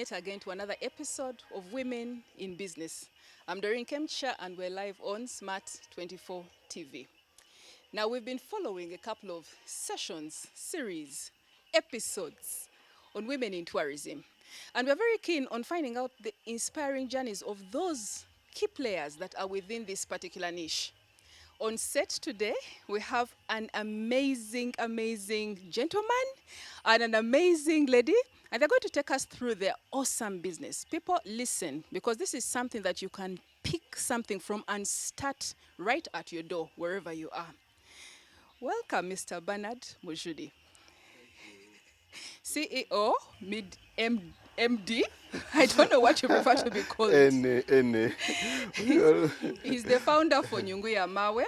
yet again to another episode of Women in Business. I'm Doreen Kemcha and we're live on Smart 24 TV. Now, we've been following a couple of sessions, series, episodes on women in tourism. And we're very keen on finding out the inspiring journeys of those key players that are within this particular niche. On set today, we have an amazing, amazing gentleman and an amazing lady, and they're going to take us through their awesome business. People, listen, because this is something that you can pick something from and start right at your door, wherever you are. Welcome, Mr. Bernard Mujudi, CEO, MD. I don't know what you prefer to be called. He's the founder for Nyunguya Mawe,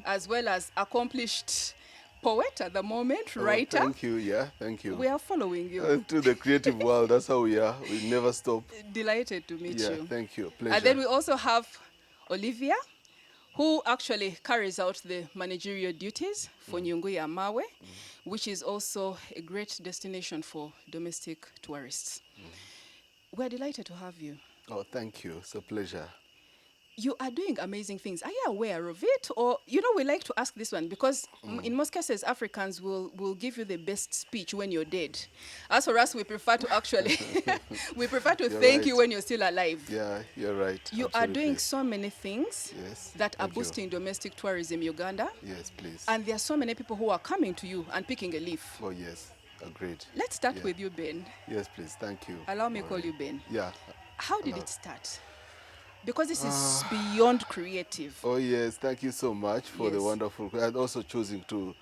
as well as accomplished poet at the moment, writer. Thank you, thank you. We are following you. To the creative world, that's how we are. We never stop. Delighted to meet you. Thank you. Pleasure. And then we also have Olivia, who actually carries out the managerial duties for Nyunguya Mawe, which is also a great destination for domestic tourists. We're delighted to have you. Oh, thank you. It's a pleasure. You are doing amazing things. Are you aware of it? Or, we like to ask this one because in most cases, Africans will give you the best speech when you're dead. As for us, we prefer to actually, we prefer to thank you when you're still alive. Yeah, you're right. You are doing so many things that are thank boosting domestic tourism in Uganda. Yes, please. And there are so many people who are coming to you and picking a leaf. Oh, yes. Agreed. Let's start with you, Ben. Yes, please. Thank you. Allow me to call you Ben. Yeah. How did it start? Because this is beyond creative. Oh, yes. Thank you so much for the wonderful, and also choosing to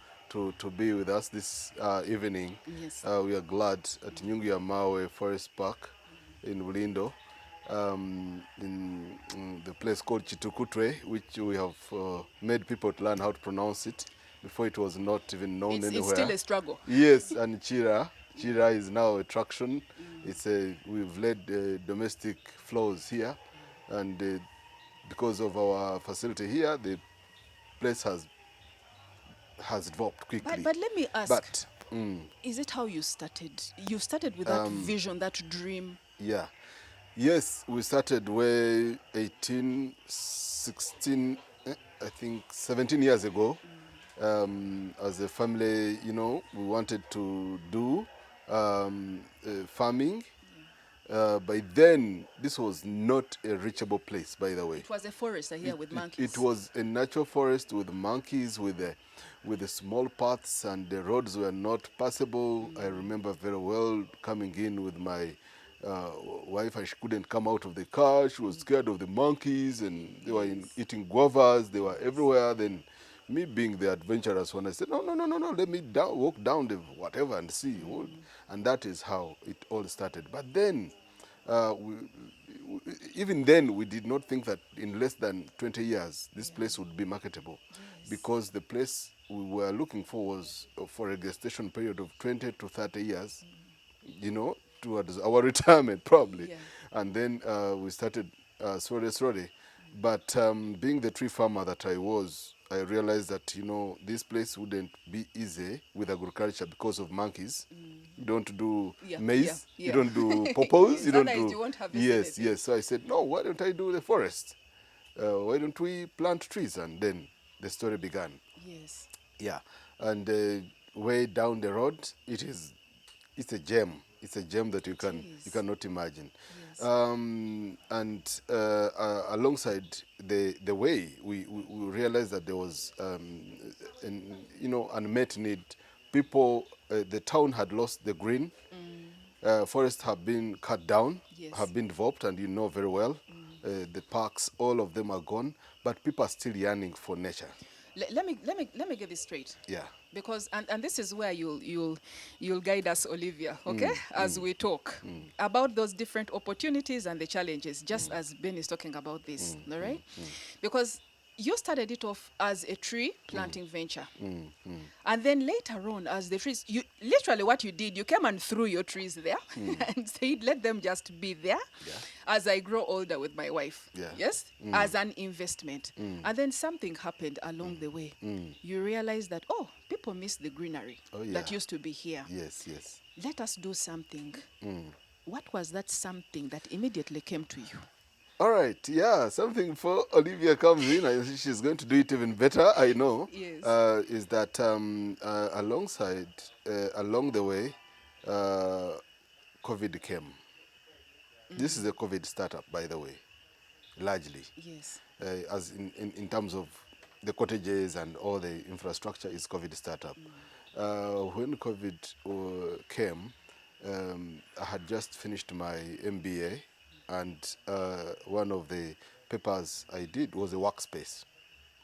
be with us this evening. Yes. We are glad at Nyunguya Mawe Forest Park in Bulindo, in the place called Chitukutwe, which we have made people to learn how to pronounce it. Before it was not even known anywhere. It's still a struggle. Yes, and Chira is now attraction. We've led domestic flows here, and because of our facility here, the place has developed quickly. But let me ask, is it how you started? You started with that vision, that dream? Yeah. Yes, we started way 18, 16, I think 17 years ago. As a family, we wanted to do farming. By then, this was not a reachable place, by the way. It was a forest here with monkeys. It was a natural forest with monkeys, with the small paths, and the roads were not passable. I remember very well coming in with my wife, and she couldn't come out of the car. She was scared of the monkeys, and they were eating guavas. They were everywhere. Then me being the adventurous one, I said, no, let me walk down the whatever and see. And that is how it all started. But then, even then, we did not think that in less than 20 years, this place would be marketable. Because the place we were looking for was for a gestation period of 20 to 30 years, towards our retirement, probably. Yeah. And then we started slowly. But being the tree farmer that I was, I realized that, this place wouldn't be easy with agriculture because of monkeys. You don't do maize, you don't do pawpaws, you don't do... You won't have yes. So I said, no, why don't I do the forest? Why don't we plant trees? And then the story began. Yes. Yeah. And way down the road, it's a gem. It's a gem that you cannot imagine. Yes. And alongside the way, we realized that there was unmet need. People, the town had lost the green. Forests have been cut down, have been developed, and you know very well. The parks, all of them are gone, but people are still yearning for nature. Let me get this straight. Yeah. Because and this is where you'll guide us, Olivia, okay, as we talk about those different opportunities and the challenges, just as Ben is talking about this, all right? Because you started it off as a tree planting venture. And then later on, as the trees, you literally what you did, you came and threw your trees there and said, let them just be there as I grow older with my wife. Yes? As an investment. And then something happened along the way. You realize that, people miss the greenery that used to be here. Yes. Let us do something what was that something that immediately came to you? All right, yeah, something before Olivia comes in, I think she's going to do it even better, I know, Yes. is that along the way, COVID came. This is a COVID startup, by the way, largely, Yes. as in terms of the cottages and all the infrastructure is COVID startup. When COVID came, I had just finished my MBA, and one of the papers I did was a workspace.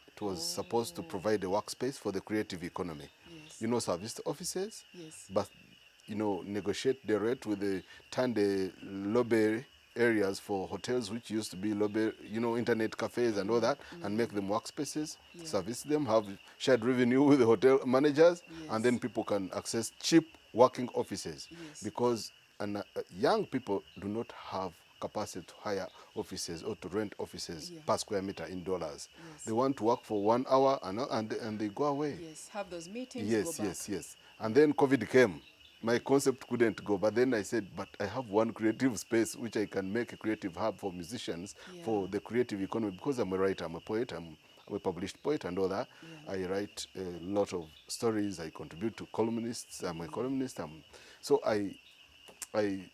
It was supposed to provide a workspace for the creative economy. Yes. You know, service offices, Yes. but negotiate the rate with turn the lobby areas for hotels, which used to be lobby, internet cafes and all that, and make them workspaces, Yeah. service them, have shared revenue with the hotel managers, and Yes. then people can access cheap working offices. Yes. Because young people do not have capacity to hire offices or to rent offices Yeah. per square meter in dollars. Yes. They want to work for 1 hour and they go away. Yes. Have those meetings, go Yes, back. yes. And then COVID came. My concept couldn't go, but then I said, but I have one creative space which I can make a creative hub for musicians, Yeah. for the creative economy, because I'm a writer, I'm a poet, I'm a published poet and all that. Yeah. I write a lot of stories, I contribute to columnists, I'm a columnist. So I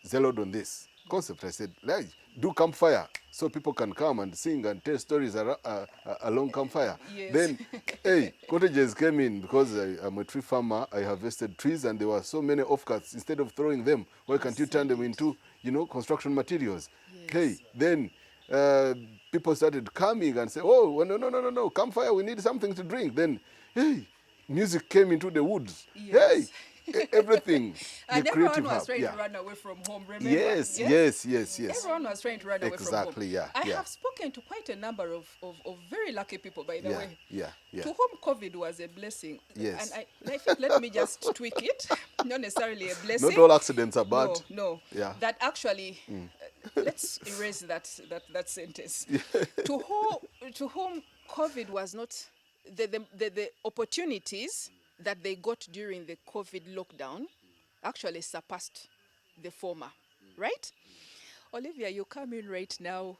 zeroed on this concept. I said, like, do campfire so people can come and sing and tell stories along campfire. Yes. Then, hey, cottages came in because I'm a tree farmer. I harvested trees and there were so many offcuts. Instead of throwing them, why can't you turn them into, construction materials? Yes. Hey, then people started coming and say, oh, no, campfire, we need something to drink. Then, hey, music came into the woods. Yes. Hey, everything. And the everyone creative was hub, trying yeah. to run away from home, remember? Yes. Everyone was trying to run away from home. Exactly, yeah, I yeah. have spoken to quite a number of very lucky people, by the way. Yeah. To whom COVID was a blessing. Yes. And I think, let me just tweak it. Not necessarily a blessing. Not all accidents are bad. No. Yeah. That actually, let's erase that sentence. To whom COVID was not, the opportunities that they got during the COVID lockdown actually surpassed the former, right? Olivia, you come in right now,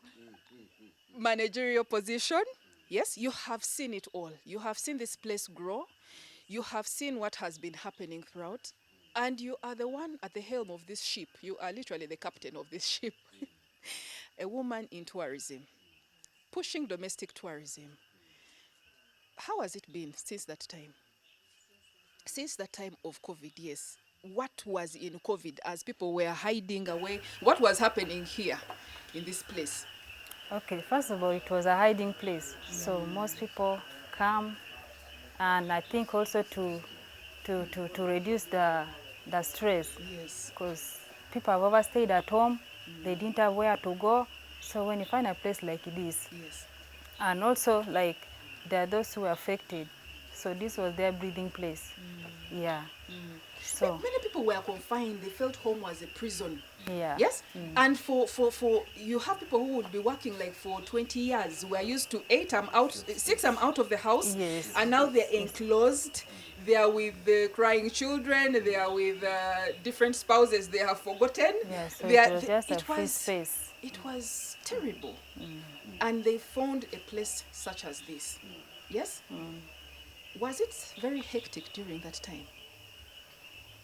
managerial position. Yes, you have seen it all. You have seen this place grow. You have seen what has been happening throughout. And you are the one at the helm of this ship. You are literally the captain of this ship. A woman in tourism, pushing domestic tourism. How has it been since that time? Since the time of COVID, yes. What was in COVID as people were hiding away? What was happening here in this place? Okay, first of all, it was a hiding place. So most people come, and I think also to reduce the stress. Yes. Because people have overstayed at home, they didn't have where to go. So when you find a place like this, Yes. and also like there are those who were affected, so this was their breathing place. Yeah. So Many people were confined. They felt home was a prison. yeah. Yes? And for you have people who would be working like for 20 years, who are used to 6 I'm out of the house. Yes. And now they're enclosed. They are with the crying children. They are with different spouses they have forgotten. Yeah, so They it are- was just a it free was- space. It was terrible. And they found a place such as this. Yes? Was it very hectic during that time?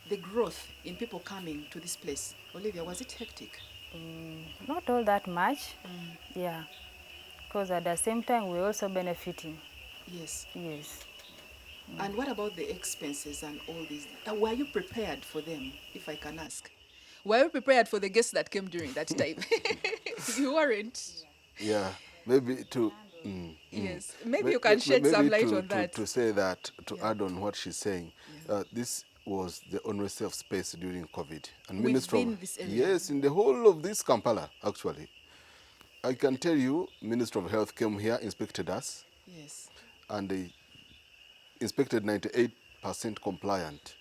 The growth in people coming to this place. Olivia, was it hectic? Not all that much. Yeah. Because at the same time, we're also benefiting. Yes. Yes. And what about the expenses and all these? Were you prepared for them, if I can ask? Were you prepared for the guests that came during that time? You weren't. Yeah, maybe to... Yes. Maybe you can shed some light on that. To say that, to add on what she's saying, this was the only safe space during COVID. And Within this area? Yes, in the whole of this Kampala, actually. I can tell you, Minister of Health came here, inspected us, Yes. and they inspected 98% compliant.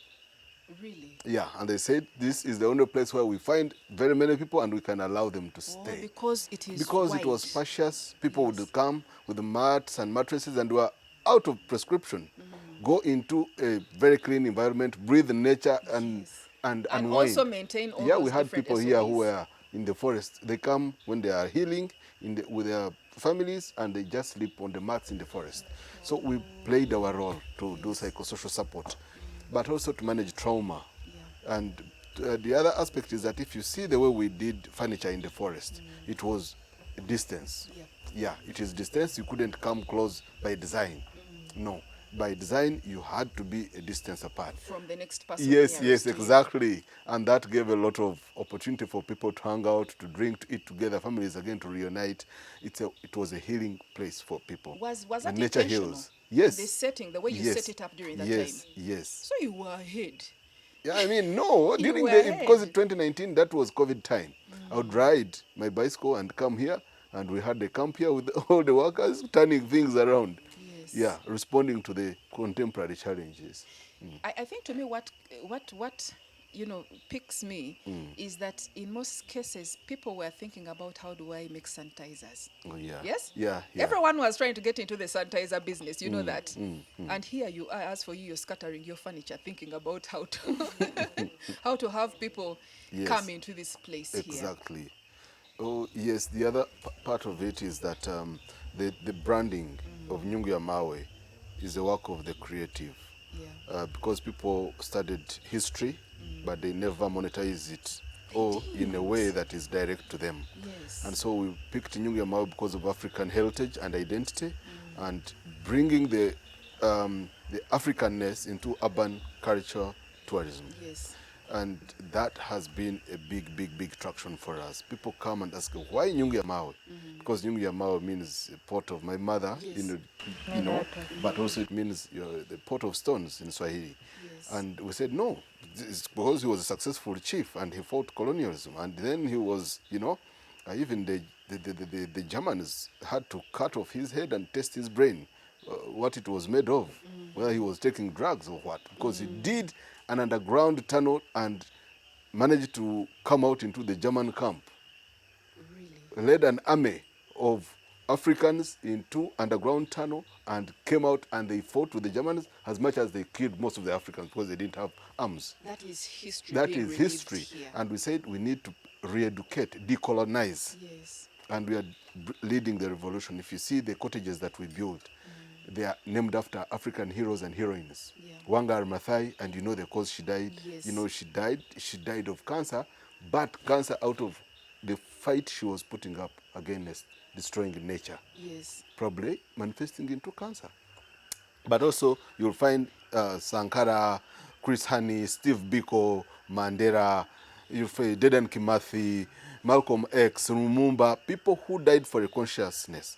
Really? Yeah, and they said this is the only place where we find very many people and we can allow them to stay. Because it is Because wide. it was spacious, people would come with the mats and mattresses and were out of prescription. Go into a very clean environment, breathe in nature, and and And unwind. also maintain all Yeah, those we had different people here who SOPs. were in the forest. They come when they are healing with their families, and they just sleep on the mats in the forest. So we played our role to do psychosocial support, but also to manage trauma. Yeah. And the other aspect is that if you see the way we did furniture in the forest, it was distance. Yeah. Yeah, it is distance. You couldn't come close by design. No, by design you had to be a distance apart. From the next person Yes, nearest to you. exactly. And that gave a lot of opportunity for people to hang out, to drink, to eat together, families again to reunite. It was a healing place for people. Was And that nature intentional? heals. Yes. The setting, the way you Yes. set it up during that Yes. time. Yes. So you were ahead. Yeah, I mean, no, You during were because in ahead. 2019, that was COVID time. I would ride my bicycle and come here, and we had a camp here with all the workers turning things around. Yes. Yeah, responding to the contemporary challenges. I think to me what picks me is that in most cases people were thinking about how do I make sanitizers. Oh, yeah. Yes? Yeah, yeah. Everyone was trying to get into the sanitizer business, you know that. And here you are, as for you, you're scattering your furniture, thinking about how to how to have people Yes. come into this place here. Exactly. Oh, yes. The other part of it is that the branding of Nyungu ya Mawe is the work of the creative. Yeah. Because people studied history, but they never monetize it, or in a way that is direct to them. Yes. And so we picked Nyungu ya Mawe because of African heritage and identity, and bringing the Africanness into urban culture tourism. Yes. And that has been a big traction for us. People come and ask, why Nyungu ya Mawe? Because Nyungu ya Mawe means pot of my mother, Yes. but also it means the pot of stones in Swahili. Yes. And we said, no, it's because he was a successful chief and he fought colonialism. And then he was, even the Germans had to cut off his head and test his brain, what it was made of, whether he was taking drugs or what. Because he did an underground tunnel and managed to come out into the German camp. Really? Led an army of Africans into underground tunnel and came out, and they fought with the Germans as much as they killed most of the Africans because they didn't have arms. That is history. That being is relived history. here. And we said we need to re-educate, decolonize. Yes. And we are leading the revolution. If you see the cottages that we built, they are named after African heroes and heroines. Yeah. Wangari Maathai, and you know the cause she died. Yes. She died of cancer, but cancer out of the fight she was putting up against destroying nature. Yes. Probably manifesting into cancer. But also you'll find Sankara, Chris Hani, Steve Biko, Mandela, you'll find Dedan Kimathi, Malcolm X, Lumumba, people who died for a consciousness.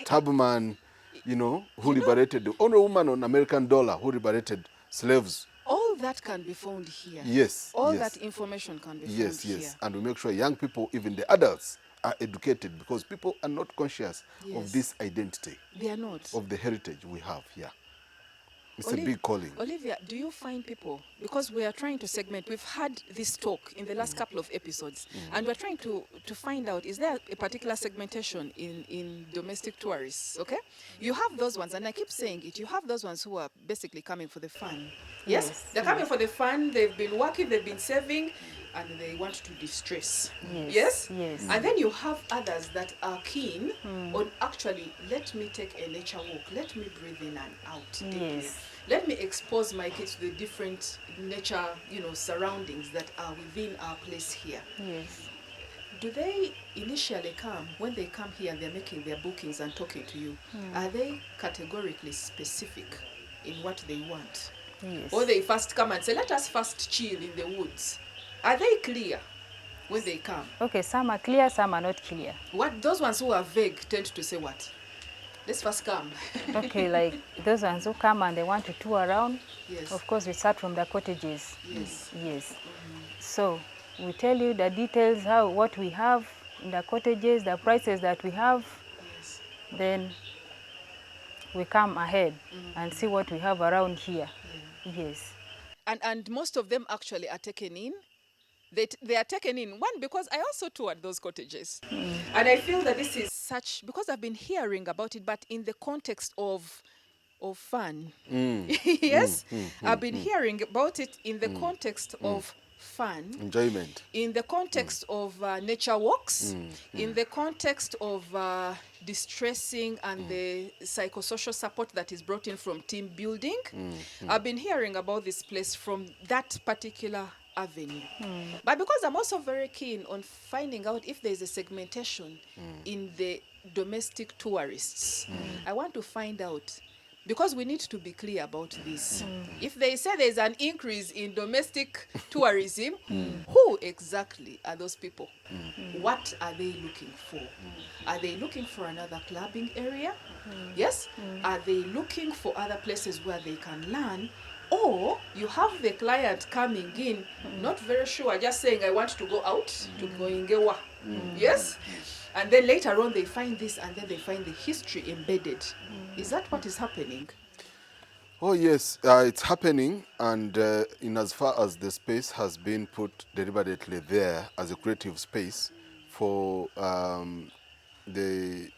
Tubman, who liberated the only woman on American dollar who liberated slaves. All that can be found here. Yes. All yes. that information can be Yes, found here. yes. And we make sure young people, even the adults, are educated, because people are not conscious of this identity, They are not. of the heritage we have here. It's a Oliv- big calling. Olivia, do you find people, because we are trying to segment, we've had this talk in the last couple of episodes, and we're trying to find out, is there a particular segmentation in domestic tourists, okay? You have those ones, and I keep saying it, you have those ones who are basically coming for the fun. Yes? Yes, They're coming for the fun, they've been working, they've been saving, and they want to distress. Yes, Yes? yes. And then you have others that are keen on actually, let me take a nature walk, let me breathe in and out deeply. Yes. Let me expose my kids to the different nature, surroundings that are within our place here. Yes. Do they initially come, when they come here and they're making their bookings and talking to you, are they categorically specific in what they want? Yes. Or they first come and say, let us first chill in the woods? Are they clear when they come? Okay, some are clear, some are not clear. What those ones who are vague tend to say what? Let's first come. Okay, like those ones who come and they want to tour around, Yes. of course we start from the cottages. Yes. Yes. So we tell you the details, what we have in the cottages, the prices that we have, Yes. then we come ahead and see what we have around here. Yes. And most of them actually are taken in. They are taken in, one, because I also toured those cottages. And I feel that this is such, because I've been hearing about it, but in the context of fun. Yes? I've been hearing about it in the context of fun, enjoyment. in the context of nature walks, in the context of distressing and the psychosocial support that is brought in from team building. I've been hearing about this place from that particular avenue. But because I'm also very keen on finding out if there's a segmentation in the domestic tourists, I want to find out, because we need to be clear about this. If they say there's an increase in domestic tourism, who exactly are those people? What are they looking for? Are they looking for another clubbing area? Yes? Are they looking for other places where they can learn? Or you have the client coming in, not very sure, just saying, I want to go out to Goingewa. Yes? And then later on they find this, and then they find the history embedded. Is that what is happening? Oh yes, it's happening, and in as far as the space has been put deliberately there as a creative space for the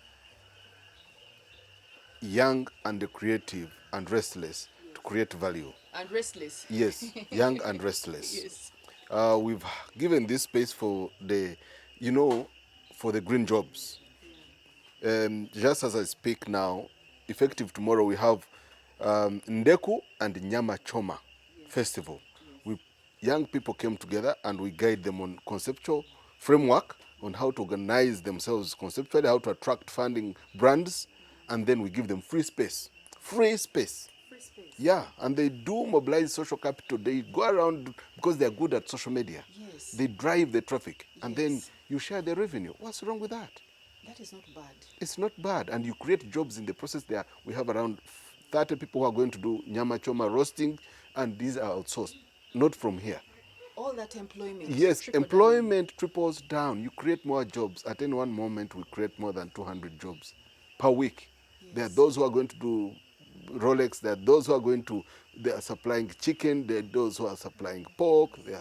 young and the creative and restless to create value. And restless. Yes, young and restless. Yes. We've given this space for the, for the green jobs. Just as I speak now, effective tomorrow, we have Ndeku and Nyama Choma festival. Young people came together and we guide them on conceptual framework on how to organize themselves conceptually, how to attract funding brands, and then we give them free space. Free space. Free space. Yeah, and they do mobilize social capital. They go around because they're good at social media. Yes. They drive the traffic, and then Yes. you share the revenue. What's wrong with that? That is not bad. It's not bad, and you create jobs in the process. There, we have around 30 people who are going to do nyama choma roasting, and these are outsourced, not from here. All that employment. Yes, trickle employment triples down. You create more jobs. At any one moment, we create more than 200 jobs per week. Yes. There are those who are going to do Rolex. There are those who are going to, they are supplying chicken. There are those who are supplying pork. They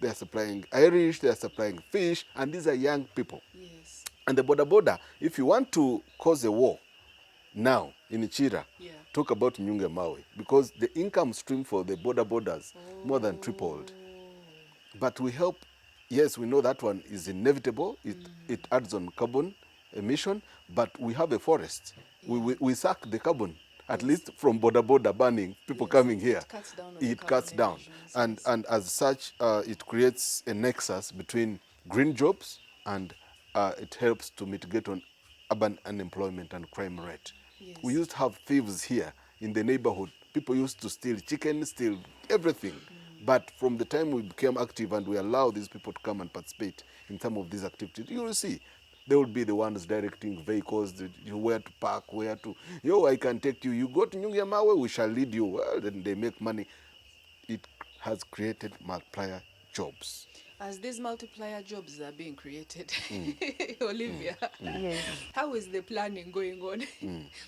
are supplying Irish. They are supplying fish. And these are young people. Yes. And the border, if you want to cause a war now in Ichira, Yeah. talk about Nyunge Mawe, because the income stream for the borders more than tripled. But we help, yes, we know that one is inevitable. It adds on carbon emission, but we have a forest. We suck the carbon, at least from border burning, people coming here. It cuts down on the It carbon cuts down. emissions, And as such, it creates a nexus between green jobs and it helps to mitigate on urban unemployment and crime rate. Yes. We used to have thieves here in the neighborhood. People used to steal chicken, steal everything. But from the time we became active and we allow these people to come and participate in some of these activities, you will see they will be the ones directing vehicles, where to park, where to, I can take you. You go to Nyunge Mawe, we shall lead you. Well, then they make money. It has created multiplier jobs. As these multiplier jobs are being created, Olivia, Yes. how is the planning going on?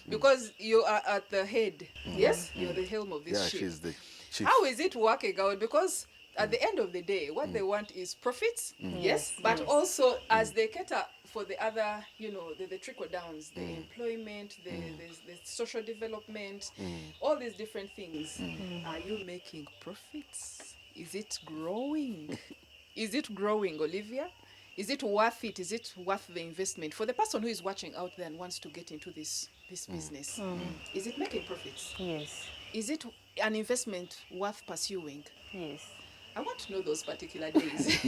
Because you are at the head, yes? You're the helm of this Yeah, ship. she's the chief. How is it working out? Because at the end of the day, what they want is profits, yes? But also as they cater for the other, the trickle downs, the employment, the social development, all these different things. Are you making profits? Is it growing? Is it growing, Olivia? Is it worth it? Is it worth the investment? For the person who is watching out there and wants to get into this business, is it making profits? Yes. Is it an investment worth pursuing? Yes. I want to know those particular days.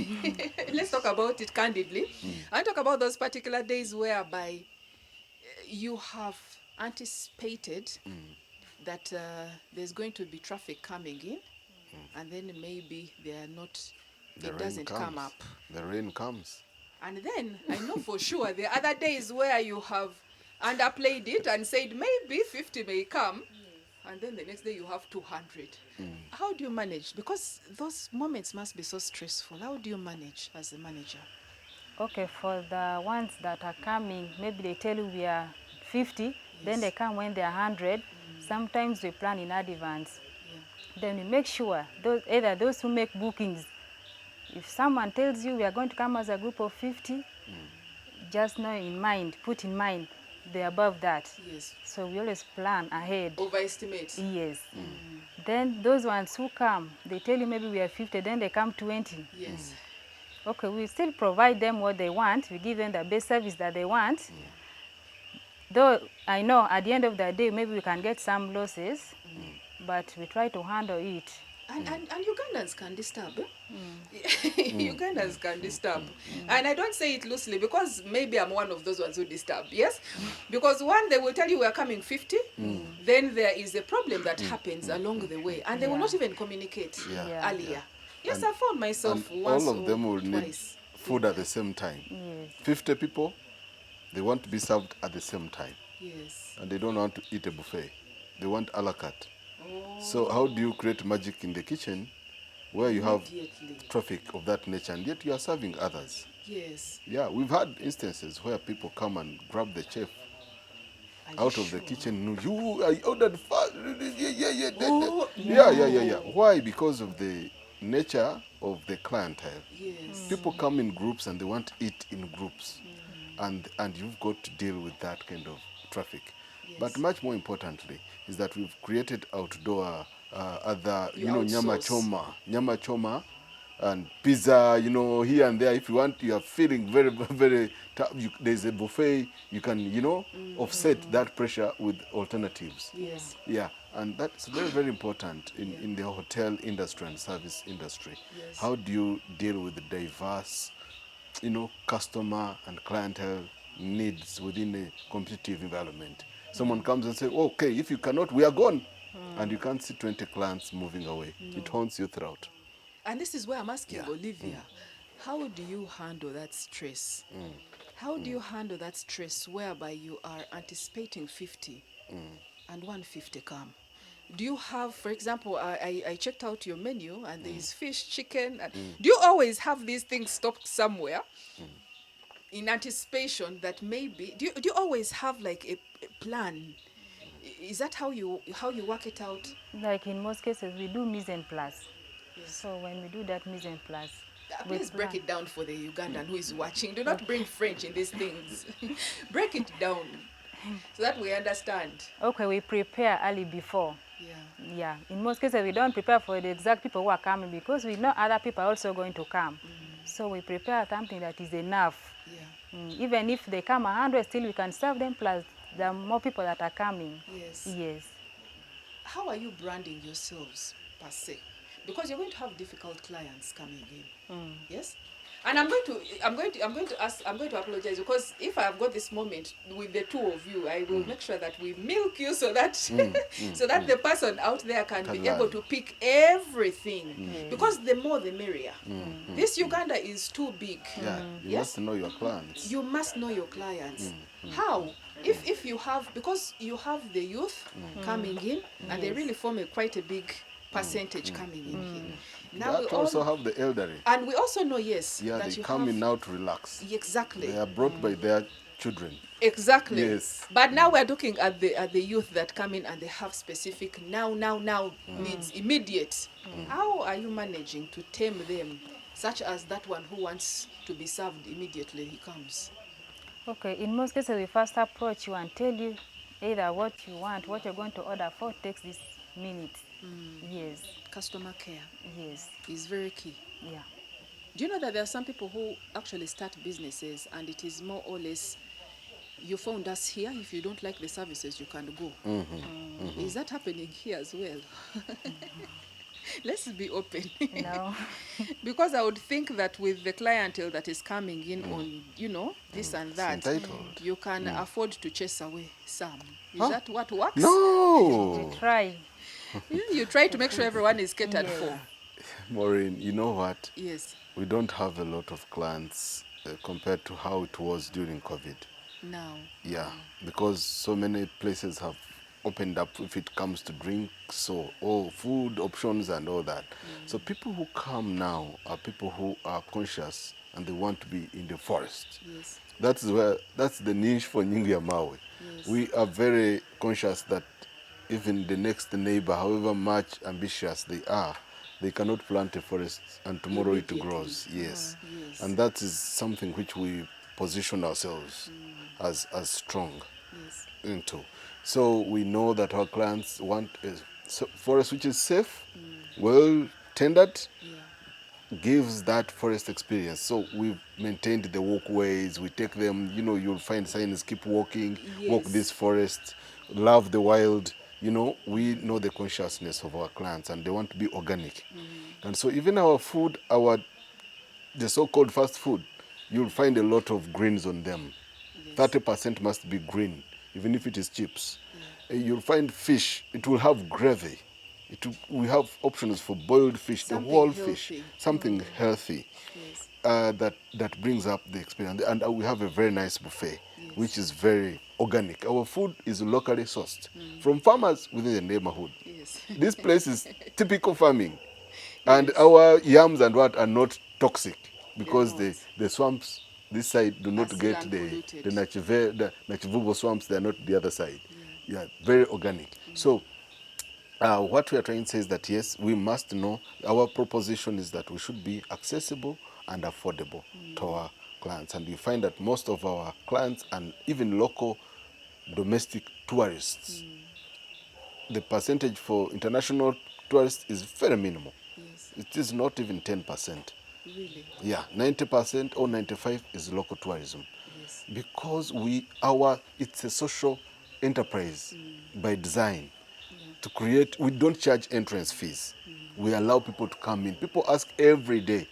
Let's talk about it candidly. I want to talk about those particular days whereby you have anticipated that there's going to be traffic coming in, and then maybe they are not. The It rain doesn't come comes. up. The rain comes. And then I know for sure there are other days where you have underplayed it and said maybe 50 may come, and then the next day you have 200. How do you manage? Because those moments must be so stressful. How do you manage as a manager? Okay, for the ones that are coming, maybe they tell you we are 50, then they come when they are 100. Sometimes we plan in advance. Then we make sure, either those who make bookings, if someone tells you we are going to come as a group of 50, just know in mind, put in mind, they're above that. Yes. So we always plan ahead. Overestimate. Yes. Then those ones who come, they tell you maybe we are 50, then they come 20. Yes. Okay, we still provide them what they want. We give them the best service that they want. Though I know at the end of the day, maybe we can get some losses, but we try to handle it. And Ugandans can disturb. Ugandans can disturb. And I don't say it loosely because maybe I'm one of those ones who disturb, yes? Because one, they will tell you we are coming 50, then there is a problem that happens along the way, and they will not even communicate earlier. Yes, I found myself And once all of them or will need twice. food at the same time. Yes. 50 people, they want to be served at the same time. Yes. And they don't want to eat a buffet. They want a la carte. Oh, So how do you create magic in the kitchen where you have immediately. traffic of that nature and yet you are serving others? Yes. Yeah, we've had instances where people come and grab the chef Are you out of the sure? kitchen. I ordered fast. Oh, Yeah. Why? Because of the nature of the clientele. Yes. People come in groups and they want to eat in groups, and you've got to deal with that kind of traffic. But Yes. much more importantly is that we've created outdoor other, You nyama outsource. choma, and pizza, here and there. If you want, you are feeling very, very tough. There's a buffet. You can, offset that pressure with alternatives. Yes. Yeah, and that's very, very important in the hotel industry and service industry. Yes. How do you deal with the diverse, customer and clientele needs within a competitive environment? Someone comes and says, okay, if you cannot, we are gone. And you can't see 20 clients moving away. It haunts you throughout. And this is where I'm asking Yeah. Olivia, how do you handle that stress? How do you handle that stress whereby you are anticipating 50 and 150 come? Do you have, for example, I checked out your menu and there is fish, chicken. And do you always have these things stocked somewhere in anticipation that maybe, do you always have like a plan? Is that how you work it out? Like in most cases, we do mise en place. Yes. So when we do that mise en place, we Please break plan. it down for the Ugandan who is watching. Do not bring French in these things. Break it down so that we understand. Okay, we prepare early before. Yeah. Yeah, in most cases we don't prepare for the exact people who are coming because we know other people are also going to come. So we prepare something that is enough. Yeah. Even if they come 100, still we can serve them plus the more people that are coming. Yes. Yes. How are you branding yourselves per se? Because you're going to have difficult clients coming in. Yes? And I'm going to apologize because if I've got this moment with the two of you, I will make sure that we milk you so that so that the person out there can be learn. able to pick everything. Because the more the merrier. This Uganda is too big. Yeah, you Yes? must know your clients. You must know your clients. How? If you have, because you have the youth coming in and they really form quite a big percentage coming in here. Now But also have the elderly. and we also know, yes, Yeah, that they you come have, in now to relax. exactly, They are brought by their children. exactly. Yes. But now we're looking at the youth that come in and they have specific now needs, immediate. How are you managing to tame them, such as that one who wants to be served immediately he comes? Okay, in most cases we first approach you and tell you either what you want, what you're going to order for takes this minute. Yes, Customer care yes, is very key. yeah. Do you know that there are some people who actually start businesses and it is more or less, you found us here, if you don't like the services, you can go. Is that happening here as well? Let's be open. No. Because I would think that with the clientele that is coming in on, this and that, entitled. you can afford to chase away some. Is Huh? that what works? No! We try. You try to make sure everyone is catered Yes. for. Maureen, you know what? Yes. We don't have a lot of clients compared to how it was during COVID. Now. Yeah, because so many places have opened up if it comes to drinks or food options and all that. So people who come now are people who are conscious and they want to be in the forest. Yes. That's the niche for Nyingi Mawe. Yes. We are very conscious that even the next neighbor, however much ambitious they are, they cannot plant a forest and tomorrow it Immediately. grows. Yes. Yes. And that is something which we position ourselves as strong Yes. into. So we know that our clients want So forest which is safe, well tended, gives that forest experience. So we've maintained the walkways, we take them, you'll find signs, keep walking, walk Yes. this forest, love the wild. We know the consciousness of our clients and they want to be organic. And so even our food, the so-called fast food, you'll find a lot of greens on them. Yes. 30% must be green, even if it is chips. You'll find fish, it will have gravy. We have options for boiled fish, the Something whole fish, healthy. something healthy Yes. that brings up the experience. And we have a very nice buffet, Yes. which is very organic. Our food is locally sourced from farmers within the neighborhood. Yes. This place is typical farming. And Yes. our yams and what are not toxic because not. the swamps this side do not still get the unpolluted. Nachivubo swamps. They are not the other side. Yeah, very organic. So what we are trying to say is that yes, we must know our proposition is that we should be accessible and affordable to our clients. And we find that most of our clients and even local domestic tourists, the percentage for international tourists is very minimal. Yes. It is not even 10%. Really. Yeah, 90% or 95% is local tourism. Yes. Because it's a social enterprise by design. To create, we don't charge entrance fees. We allow people to come in. People ask every day,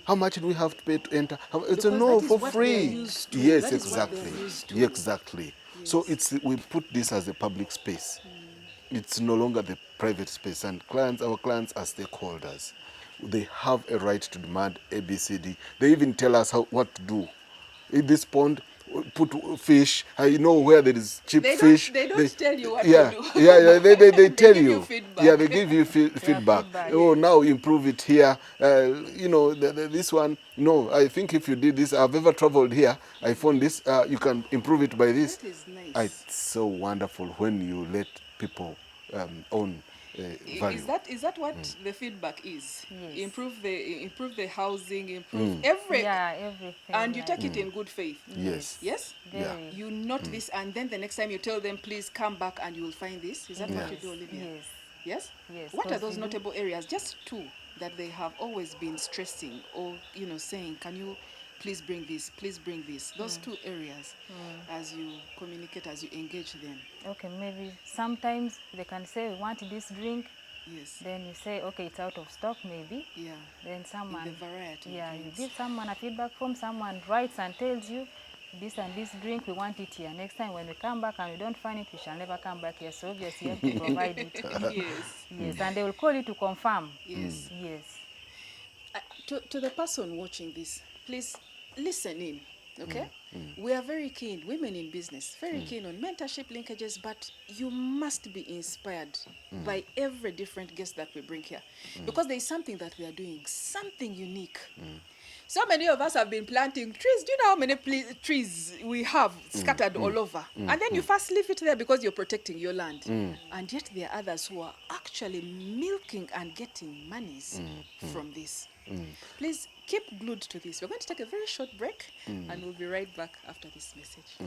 how much do we have to pay to enter? It's a Because no, that is for what free. they're used to. Yes, That is what they're exactly. used to. Yeah, exactly. So Yes. we put this as a public space. It's no longer the private space. And our clients are stakeholders. They have a right to demand ABCD. They even tell us what to do. In this pond, put fish. I know where there is cheap They fish. don't tell you what Yeah, to do. yeah, they tell give you you. feedback. Yeah, they give you feedback. feedback. Oh, now improve it here. This one. No, I think if you did this, I've ever traveled here. I found this. You can improve it by this. That is nice. It's so wonderful when you let people own value. Is that what the feedback is? Yes. Improve the housing, improve every everything. and you take it in good faith. Yes. Yes? Yeah. Very. You note this and then the next time you tell them please come back and you will find this. Is that what you do, Olivia? Yes. Yes? Yes, What are 'cause those we do- notable areas? Just two that they have always been stressing or saying, can you please bring this, please bring this. Those two areas as you communicate, as you engage them. Okay, maybe sometimes they can say we want this drink. Yes. Then you say, okay, it's out of stock maybe. Yeah. Then someone, the variety of yeah, you drinks. give someone a feedback form, someone writes and tells you, this and this drink, we want it here. Next time when we come back and we don't find it, we shall never come back here. So obviously you have to provide it. Yes. Yes, and they will call you to confirm. Yes. Yes. To the person watching this, please listen in, okay? We are very keen, women in business, very keen on mentorship linkages, but you must be inspired by every different guest that we bring here. Because there is something that we are doing, something unique. So many of us have been planting trees. Do you know how many trees we have scattered all over? And then you first leave it there because you're protecting your land. And yet there are others who are actually milking and getting monies from this. Please keep glued to this. We're going to take a very short break and we'll be right back after this message.